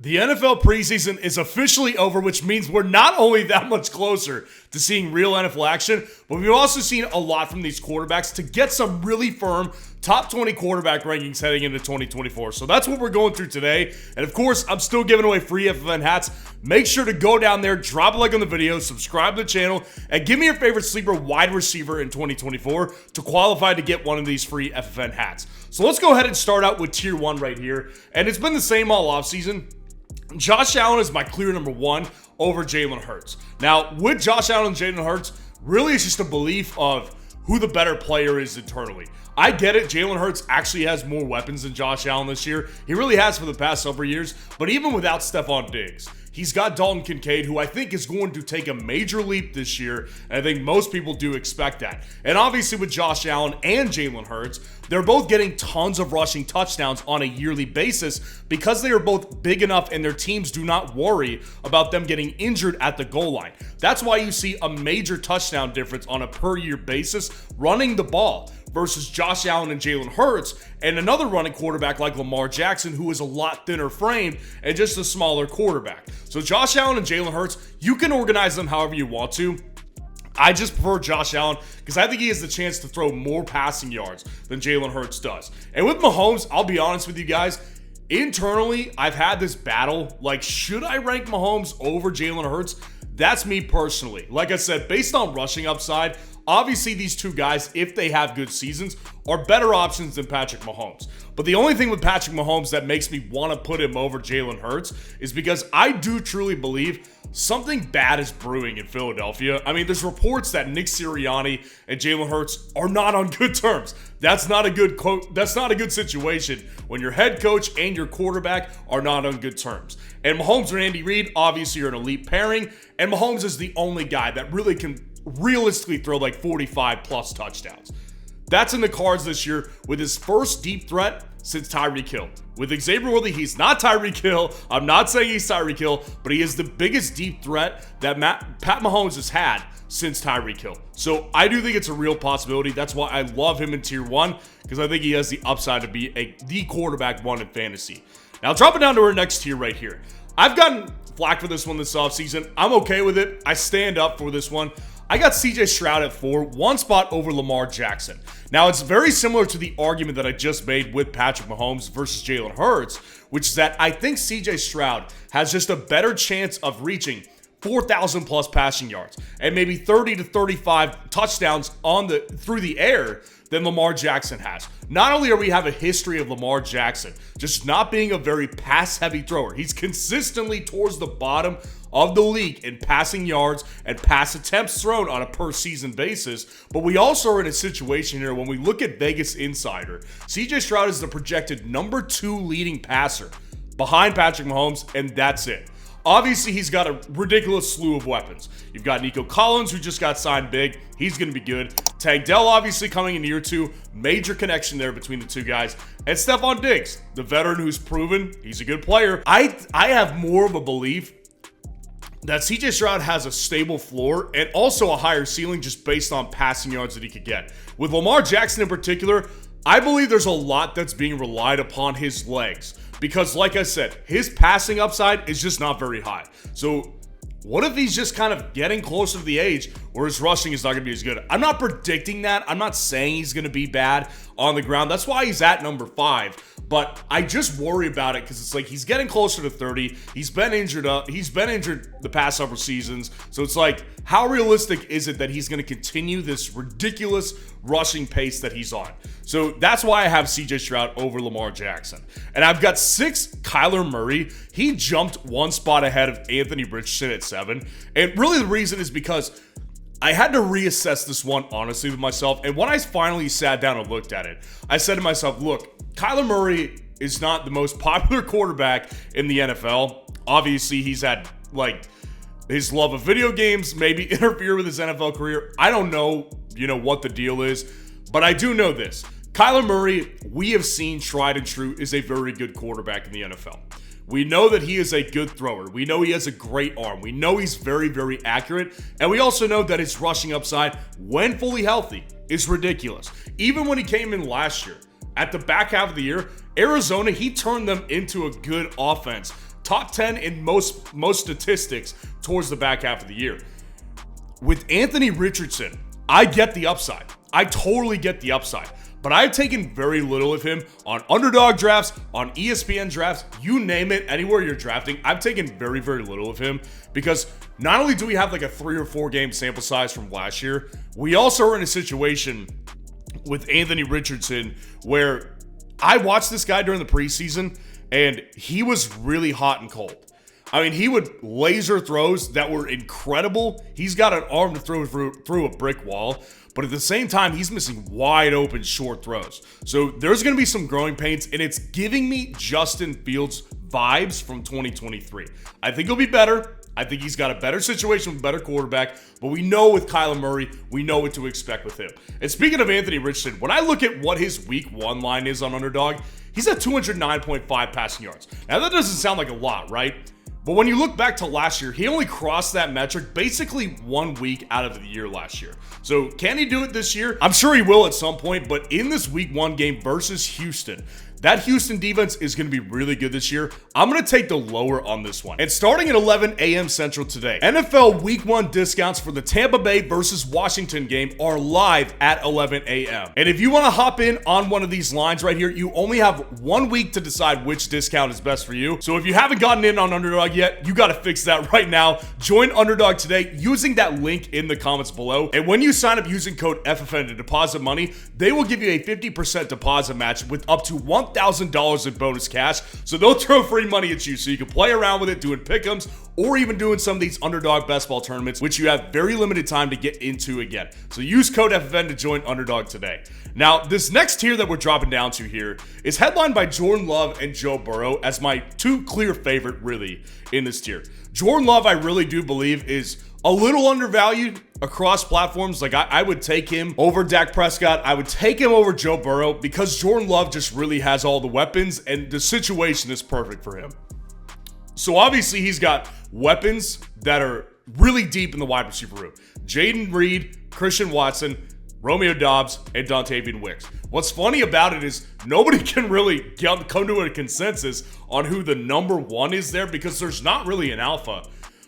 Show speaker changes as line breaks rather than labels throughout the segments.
The NFL preseason is officially over, which means we're not only that much closer to seeing real NFL action, but we've also seen a lot from these quarterbacks to get some really firm top 20 quarterback rankings heading into 2024. So that's what we're going through today. And of course, I'm still giving away free FFN hats. Make sure to go down there, drop a like on the video, subscribe to the channel, and give me your favorite sleeper wide receiver in 2024 to qualify to get one of these free FFN hats. So let's go ahead and start out with tier 1 right here. And it's been the same all offseason. Josh Allen is my clear number 1 over Jalen Herz. Now, with Josh Allen and Jalen Herz, really it's just a belief of who the better player is internally. I get it, Jalen Herz actually has more weapons than Josh Allen this year. He really has for the past several years, but even without Stephon Diggs, he's got Dalton Kincaid, who I think is going to take a major leap this year, and I think most people do expect that. And obviously with Josh Allen and Jalen Herz, they're both getting tons of rushing touchdowns on a yearly basis because they are both big enough and their teams do not worry about them getting injured at the goal line. That's why you see a major touchdown difference on a per year basis running the ball versus Josh Allen and Jalen Herz, and another running quarterback like Lamar Jackson, who is a lot thinner framed and just a smaller quarterback. So Josh Allen and Jalen Herz, you can organize them however you want to. I just prefer Josh Allen because I think he has the chance to throw more passing yards than Jalen Herz does. And with Mahomes, I'll be honest with you guys, internally, I've had this battle. Like, should I rank Mahomes over Jalen Herz? That's me personally. Like I said, based on rushing upside, obviously these two guys, if they have good seasons, are better options than Patrick Mahomes. But the only thing with Patrick Mahomes that makes me want to put him over Jalen Herz is because I do truly believe something bad is brewing in Philadelphia. I mean, there's reports that Nick Sirianni and Jalen Herz are not on good terms. That's not a good situation when your head coach and your quarterback are not on good terms. And Mahomes and Andy Reid obviously are an elite pairing, and Mahomes is the only guy that really can realistically throw like 45 plus touchdowns. That's in the cards this year with his first deep threat since Tyreek Hill. With Xavier Worthy, he's not Tyreek Hill. I'm not saying he's Tyreek Hill, but he is the biggest deep threat that Pat Mahomes has had since Tyreek Hill. So I do think it's a real possibility. That's why I love him in tier 1, because I think he has the upside to be the quarterback 1 in fantasy. Now dropping down to our next tier right here. I've gotten flack for this one this offseason. I'm okay with it. I stand up for this one. I got CJ Shrout at 4, 1 spot over Lamar Jackson. Now, it's very similar to the argument that I just made with Patrick Mahomes versus Jalen Herz, which is that I think CJ Shrout has just a better chance of reaching 4,000 plus passing yards and maybe 30 to 35 touchdowns through the air than Lamar Jackson has. Not only are we have a history of Lamar Jackson just not being a very pass-heavy thrower, he's consistently towards the bottom of the league in passing yards and pass attempts thrown on a per-season basis, but we also are in a situation here when we look at Vegas Insider, CJ Shrout is the projected number 2 leading passer behind Patrick Mahomes, and that's it. Obviously, he's got a ridiculous slew of weapons. You've got Nico Collins, who just got signed big. He's going to be good. Tank Dell, obviously, coming in year 2. Major connection there between the two guys. And Stephon Diggs, the veteran who's proven he's a good player. I have more of a belief that CJ Shrout has a stable floor and also a higher ceiling just based on passing yards that he could get. With Lamar Jackson in particular, I believe there's a lot that's being relied upon his legs. Because like I said, his passing upside is just not very high. So what if he's just kind of getting closer to the age where his rushing is not going to be as good? I'm not predicting that. I'm not saying he's going to be bad on the ground. That's why he's at number 5. But I just worry about it because it's like he's getting closer to 30. He's been injured the past several seasons. So it's like, how realistic is it that he's going to continue this ridiculous rushing pace that he's on? So that's why I have CJ Shrout over Lamar Jackson. And I've got 6, Kyler Murray. He jumped 1 spot ahead of Anthony Richardson at 7. And really the reason is because I had to reassess this one honestly with myself. And when I finally sat down and looked at it, I said to myself, look, Kyler Murray is not the most popular quarterback in the NFL. Obviously, he's had his love of video games maybe interfere with his NFL career. I don't know, what the deal is, but I do know this. Kyler Murray, we have seen tried and true, is a very good quarterback in the NFL. We know that he is a good thrower. We know he has a great arm. We know he's very, very accurate. And we also know that his rushing upside, when fully healthy, is ridiculous. Even when he came in last year, at the back half of the year, Arizona, he turned them into a good offense top 10 in most statistics towards the back half of the year. With Anthony Richardson, I get the upside. I totally get the upside. But I've taken very little of him on underdog drafts, on ESPN drafts, you name it, anywhere you're drafting. I've taken very, very little of him because not only do we have like a 3 or 4 game sample size from last year, we also are in a situation with Anthony Richardson where I watched this guy during the preseason and he was really hot and cold. I mean, he would laser throws that were incredible. He's got an arm to throw through a brick wall, but at the same time, he's missing wide open short throws. So there's going to be some growing pains, and it's giving me Justin Fields vibes from 2023. I think he'll be better. I think he's got a better situation with a better quarterback, but we know with Kyler Murray, we know what to expect with him. And speaking of Anthony Richardson, when I look at what his week 1 line is on underdog, he's at 209.5 passing yards. Now that doesn't sound like a lot, right? But when you look back to last year, he only crossed that metric basically 1 week out of the year last year. So can he do it this year? I'm sure he will at some point, but in this week 1 game versus Houston, that Houston defense is going to be really good this year. I'm going to take the lower on this one. And starting at 11 a.m. Central today, NFL Week 1 discounts for the Tampa Bay versus Washington game are live at 11 a.m. And if you want to hop in on one of these lines right here, you only have 1 week to decide which discount is best for you. So if you haven't gotten in on Underdog yet, you got to fix that right now. Join Underdog today using that link in the comments below. And when you sign up using code FFN to deposit money, they will give you a 50% deposit match with up to $1,000 in bonus cash. So they'll throw free money at you so you can play around with it doing pick'ems or even doing some of these Underdog best ball tournaments, which you have very limited time to get into again. So use code FFN to join Underdog today. Now, this next tier that we're dropping down to here is headlined by Jordan Love and Joe Burrow as my 2 clear favorite really in this tier. Jordan Love, I really do believe, is a little undervalued across platforms. Like I would take him over Dak Prescott. I would take him over Joe Burrow because Jordan Love just really has all the weapons and the situation is perfect for him. So obviously he's got weapons that are really deep in the wide receiver room. Jaden Reed, Christian Watson, Romeo Doubs, and Dontavian Wicks. What's funny about it is nobody can really come to a consensus on who the number 1 is there because there's not really an alpha.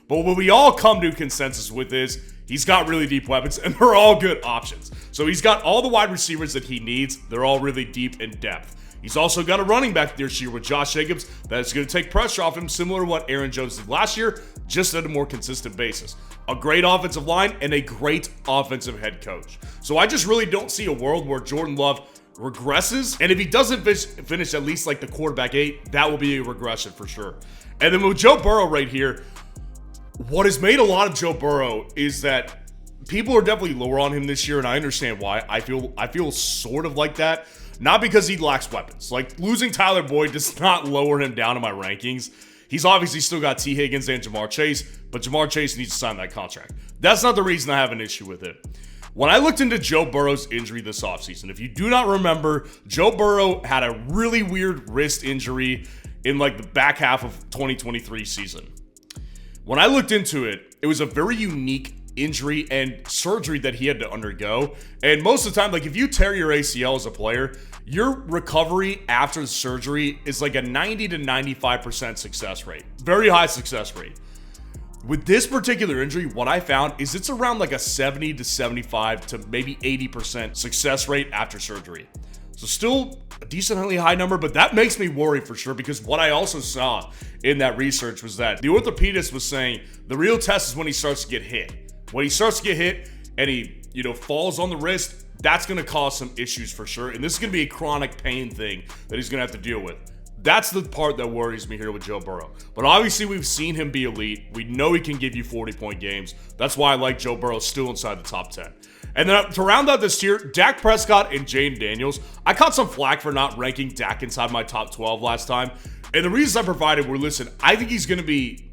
But what we all come to consensus with is he's got really deep weapons and they're all good options. So he's got all the wide receivers that he needs. They're all really deep in depth. He's also got a running back this year with Josh Jacobs that's going to take pressure off him, similar to what Aaron Jones did last year, just at a more consistent basis. A great offensive line and a great offensive head coach. So I just really don't see a world where Jordan Love regresses. And if he doesn't finish at least like the quarterback 8, that will be a regression for sure. And then with Joe Burrow right here, what has made a lot of Joe Burrow is that people are definitely lower on him this year, and I understand why. I feel sort of like that. Not because he lacks weapons. Like, losing Tyler Boyd does not lower him down in my rankings. He's obviously still got T. Higgins and Jamar Chase, but Jamar Chase needs to sign that contract. That's not the reason I have an issue with it. When I looked into Joe Burrow's injury this offseason, if you do not remember, Joe Burrow had a really weird wrist injury in like the back half of 2023 season. When I looked into it, it was a very unique injury and surgery that he had to undergo. And most of the time, like if you tear your ACL as a player, your recovery after the surgery is like a 90 to 95% success rate. Very high success rate. With this particular injury, what I found is it's around like a 70 to 75 to maybe 80% success rate after surgery. So still a decently high number, but that makes me worry for sure because what I also saw in that research was that the orthopedist was saying the real test is when he starts to get hit. When he starts to get hit and he, falls on the wrist, that's going to cause some issues for sure. And this is going to be a chronic pain thing that he's going to have to deal with. That's the part that worries me here with Joe Burrow. But obviously, we've seen him be elite. We know he can give you 40-point games. That's why I like Joe Burrow still inside the top 10. And then to round out this tier, Dak Prescott and Jayden Daniels. I caught some flack for not ranking Dak inside my top 12 last time. And the reasons I provided were, listen, I think he's going to be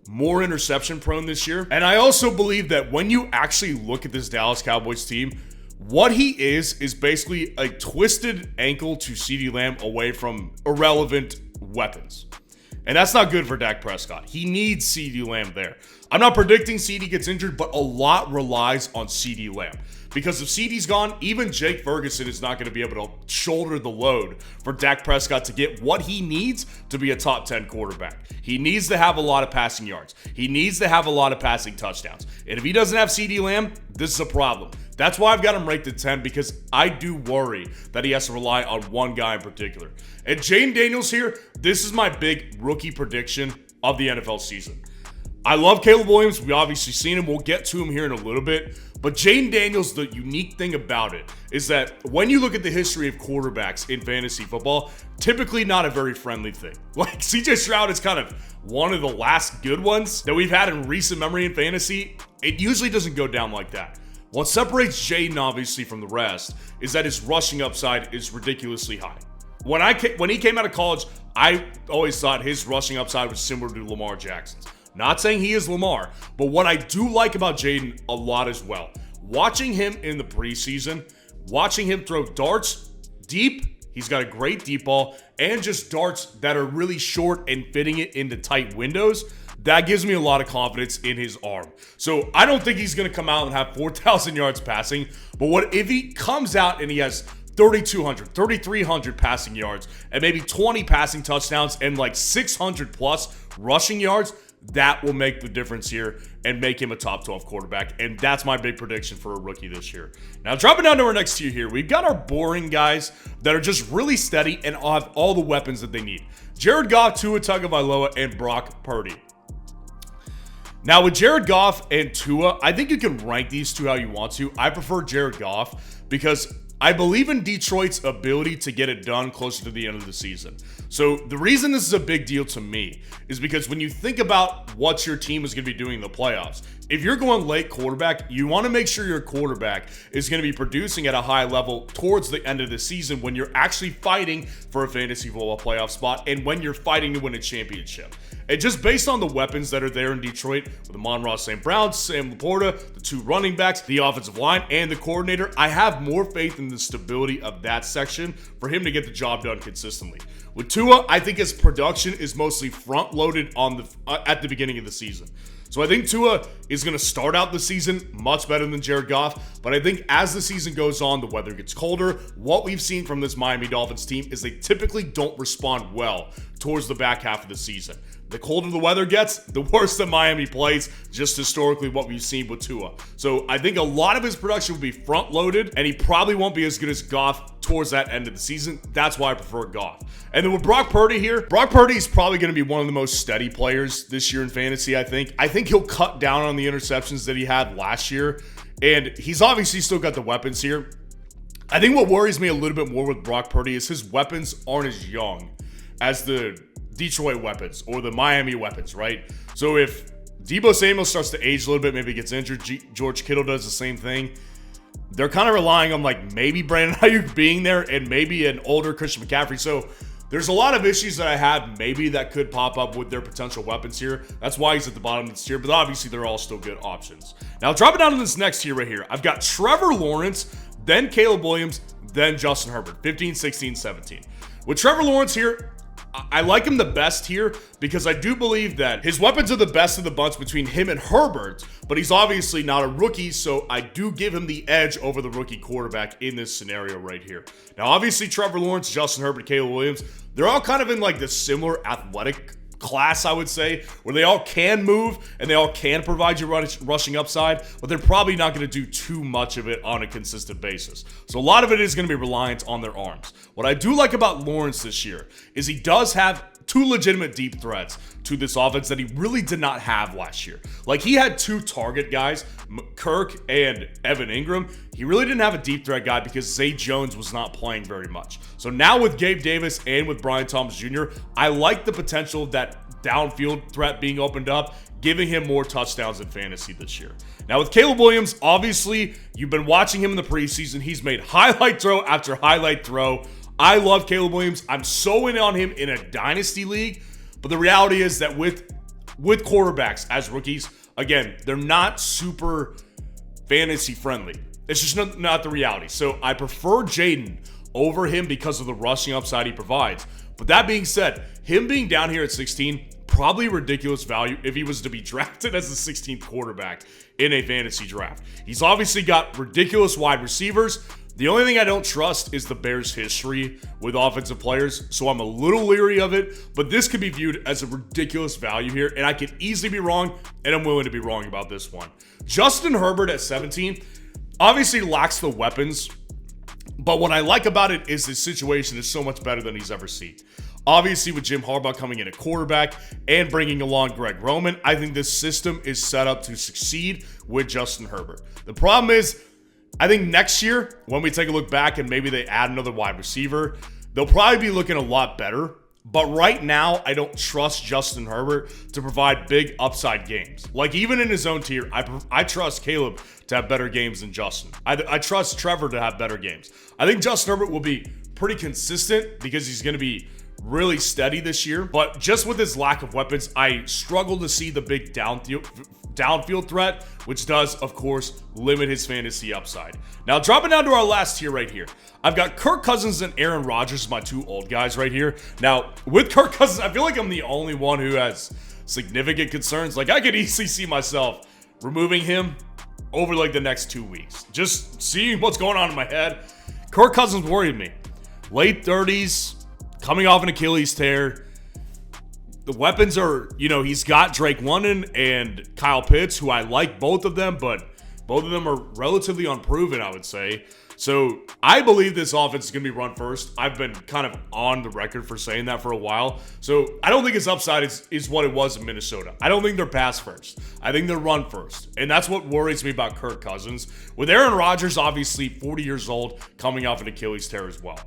more interception prone this year. And I also believe that when you actually look at this Dallas Cowboys team, what he is basically a twisted ankle to CeeDee Lamb away from irrelevant weapons. And that's not good for Dak Prescott. He needs CeeDee Lamb there. I'm not predicting CeeDee gets injured, but a lot relies on CeeDee Lamb. Because if CeeDee's gone, even Jake Ferguson is not going to be able to shoulder the load for Dak Prescott to get what he needs to be a top 10 quarterback. He needs to have a lot of passing yards. He needs to have a lot of passing touchdowns. And if he doesn't have CeeDee Lamb, this is a problem. That's why I've got him ranked at 10, because I do worry that he has to rely on one guy in particular. And Jayden Daniels here, this is my big rookie prediction of the NFL season. I love Caleb Williams. We obviously seen him. We'll get to him here in a little bit. But Jayden Daniels, the unique thing about it is that when you look at the history of quarterbacks in fantasy football, typically not a very friendly thing. Like CJ Shrout is kind of one of the last good ones that we've had in recent memory in fantasy. It usually doesn't go down like that. What separates Jayden obviously from the rest is that his rushing upside is ridiculously high. When he came out of college, I always thought his rushing upside was similar to Lamar Jackson's. Not saying he is Lamar, but what I do like about Jayden a lot as well, watching him in the preseason, watching him throw darts deep, he's got a great deep ball, and just darts that are really short and fitting it into tight windows, that gives me a lot of confidence in his arm. So I don't think he's going to come out and have 4,000 yards passing, but what if he comes out and he has 3,200, 3,300 passing yards, and maybe 20 passing touchdowns and like 600 plus rushing yards, that will make the difference here and make him a top 12 quarterback. And that's my big prediction for a rookie this year. Now, dropping down to our next tier here, we've got our boring guys that are just really steady and have all the weapons that they need. Jared Goff, Tua Tagovailoa, and Brock Purdy. Now, with Jared Goff and Tua, I think you can rank these two how you want to. I prefer Jared Goff because I believe in Detroit's ability to get it done closer to the end of the season. So the reason this is a big deal to me is because when you think about what your team is going to be doing in the playoffs, if you're going late quarterback, you want to make sure your quarterback is going to be producing at a high level towards the end of the season when you're actually fighting for a fantasy football playoff spot and when you're fighting to win a championship. And just based on the weapons that are there in Detroit, with Amon-Ra St. Brown, Sam Laporta, the two running backs, the offensive line, and the coordinator, I have more faith in the stability of that section for him to get the job done consistently. With Tua, I think his production is mostly front-loaded at the beginning of the season. So I think Tua is going to start out the season much better than Jared Goff, but I think as the season goes on, the weather gets colder. What we've seen from this Miami Dolphins team is they typically don't respond well towards the back half of the season. The colder the weather gets, the worse that Miami plays, just historically what we've seen with Tua. So I think a lot of his production will be front-loaded, and he probably won't be as good as Goff towards that end of the season. That's why I prefer Goff. And then with Brock Purdy here, Brock Purdy is probably going to be one of the most steady players this year in fantasy, I think. I think he'll cut down on the interceptions that he had last year, and he's obviously still got the weapons here. I think what worries me a little bit more with Brock Purdy is his weapons aren't as young as the Detroit weapons or the Miami weapons, right? So if Deebo Samuel starts to age a little bit, maybe gets injured, George Kittle does the same thing, they're kind of relying on like maybe Brandon Ayuk being there and maybe an older Christian McCaffrey. So there's a lot of issues that I have maybe that could pop up with their potential weapons here. That's why he's at the bottom of this tier, but obviously they're all still good options. Now dropping down to this next tier right here, I've got Trevor Lawrence, then Caleb Williams, then Justin Herbert, 15, 16, 17. With Trevor Lawrence here, I like him the best here because I do believe that his weapons are the best of the bunch between him and Herbert, but he's obviously not a rookie, so I do give him the edge over the rookie quarterback in this scenario right here. Now, obviously, Trevor Lawrence, Justin Herbert, Caleb Williams, they're all kind of in like this similar athletic class, I would say, where they all can move and they all can provide you rushing upside, but they're probably not going to do too much of it on a consistent basis. So a lot of it is going to be reliant on their arms. What I do like about Lawrence this year is he does have two legitimate deep threats to this offense that he really did not have last year. Like, he had two target guys, Kirk and Evan Ingram. He really didn't have a deep threat guy because Zay Jones was not playing very much. So now with Gabe Davis and with Brian Thomas Jr., I like the potential of that downfield threat being opened up, giving him more touchdowns in fantasy this year. Now with Caleb Williams, obviously, you've been watching him in the preseason. He's made highlight throw after highlight throw. I love Caleb Williams. I'm so in on him in a dynasty league. But the reality is that with quarterbacks as rookies, again, they're not super fantasy friendly. It's just not the reality. So I prefer Jayden over him because of the rushing upside he provides. But that being said, him being down here at 16, probably ridiculous value if he was to be drafted as the 16th quarterback in a fantasy draft. He's obviously got ridiculous wide receivers. The only thing I don't trust is the Bears' history with offensive players, so I'm a little leery of it, but this could be viewed as a ridiculous value here, and I could easily be wrong, and I'm willing to be wrong about this one. Justin Herbert at 17 obviously lacks the weapons, but what I like about it is his situation is so much better than he's ever seen. Obviously, with Jim Harbaugh coming in at quarterback and bringing along Greg Roman, I think this system is set up to succeed with Justin Herbert. The problem is, I think next year, when we take a look back and maybe they add another wide receiver, they'll probably be looking a lot better. But right now, I don't trust Justin Herbert to provide big upside games. Like, even in his own tier, I trust Caleb to have better games than Justin. I trust Trevor to have better games. I think Justin Herbert will be pretty consistent because he's going to be really steady this year. But just with his lack of weapons, I struggle to see the big downfield threat, which does, of course, limit his fantasy upside. Now, dropping down to our last tier right here, I've got Kirk Cousins and Aaron Rodgers, my two old guys right here. Now, with Kirk Cousins, I feel like I'm the only one who has significant concerns. Like, I could easily see myself removing him over, like, the next 2 weeks. Just seeing what's going on in my head. Kirk Cousins worried me. Late 30s, coming off an Achilles tear. The weapons are, he's got Drake London and Kyle Pitts, who I like both of them, but both of them are relatively unproven, I would say. So I believe this offense is going to be run first. I've been kind of on the record for saying that for a while. So I don't think his upside is what it was in Minnesota. I don't think they're pass first. I think they're run first. And that's what worries me about Kirk Cousins. With Aaron Rodgers, obviously 40 years old, coming off an Achilles tear as well.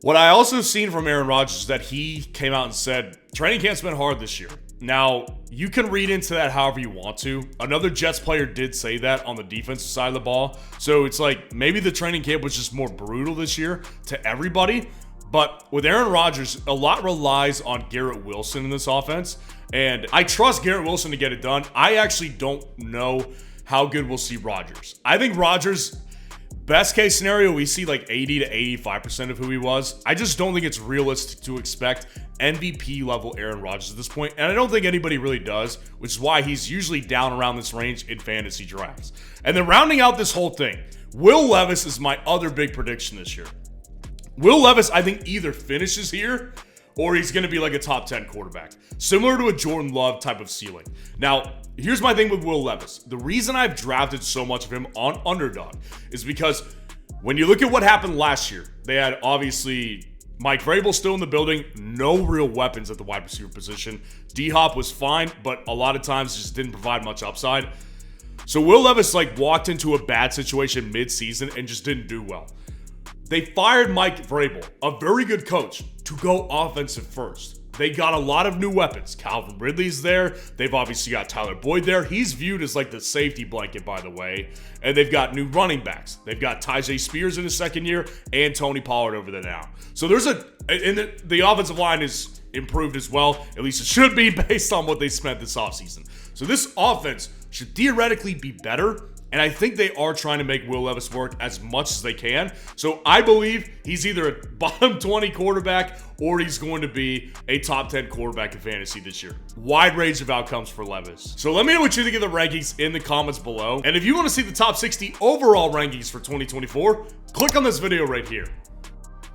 What I also seen from Aaron Rodgers is that he came out and said, training camp's been hard this year. Now, you can read into that however you want to. Another Jets player did say that on the defensive side of the ball. So it's like maybe the training camp was just more brutal this year to everybody. But with Aaron Rodgers, a lot relies on Garrett Wilson in this offense. And I trust Garrett Wilson to get it done. I actually don't know how good we'll see Rodgers. I think Rodgers, best case scenario, we see like 80 to 85% of who he was. I just don't think it's realistic to expect MVP level Aaron Rodgers at this point, and I don't think anybody really does, which is why he's usually down around this range in fantasy drafts. And then rounding out this whole thing, Will Levis is my other big prediction this year. Will Levis, I think, either finishes here or he's going to be like a top 10 quarterback, similar to a Jordan Love type of ceiling. Now, here's my thing with Will Levis. The reason I've drafted so much of him on underdog is because when you look at what happened last year, they had obviously Mike Vrabel still in the building, no real weapons at the wide receiver position. D-Hop was fine, but a lot of times just didn't provide much upside. So Will Levis walked into a bad situation mid-season and just didn't do well. They fired Mike Vrabel, a very good coach, to go offensive first. They got a lot of new weapons. Calvin Ridley's there. They've obviously got Tyler Boyd there. He's viewed as like the safety blanket, by the way. And they've got new running backs. They've got Tyjae Spears in his second year and Tony Pollard over there now. So the offensive line is improved as well. At least it should be based on what they spent this offseason. So this offense should theoretically be better. And I think they are trying to make Will Levis work as much as they can. So I believe he's either a bottom 20 quarterback or he's going to be a top 10 quarterback in fantasy this year. Wide range of outcomes for Levis. So let me know what you think of the rankings in the comments below. And if you want to see the top 60 overall rankings for 2024, click on this video right here.